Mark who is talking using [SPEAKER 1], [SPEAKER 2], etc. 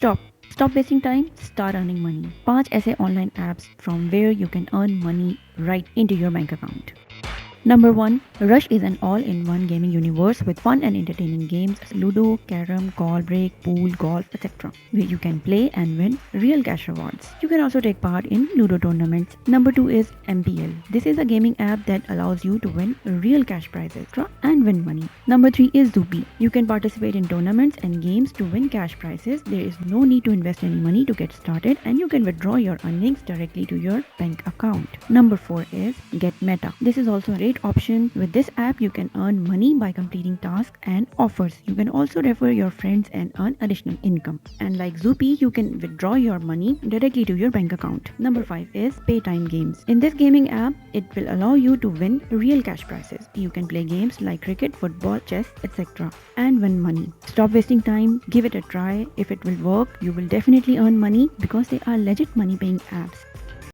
[SPEAKER 1] Stop. Stop wasting time, start earning money. 5 ऐसे online apps from where you can earn money right into your bank account. Number 1, Rush is an all-in-one gaming universe with fun and entertaining games Ludo, Carom, Call Break, Pool, Golf, etc. where you can play and win real cash rewards. You can also take part in Ludo tournaments. Number 2 is MPL. This is a gaming app that allows you to win real cash prizes and win money. Number 3 is Zupee. You can participate in tournaments and games to win cash prizes. There is no need to invest any money to get started and you can withdraw your earnings directly to your bank account. Number 4 is GetMega. This is also a great option. With this app, you can earn money by completing tasks and offers. You can also refer your friends and earn additional income. And like Zupee, you can withdraw your money directly to your bank account. Number 5 is Paytm Games. In this gaming app, it will allow you to win real cash prizes. You can play games like cricket, football, chess, etc. and win money. Stop wasting time, give it a try. If it will work, you will definitely earn money because they are legit money paying apps.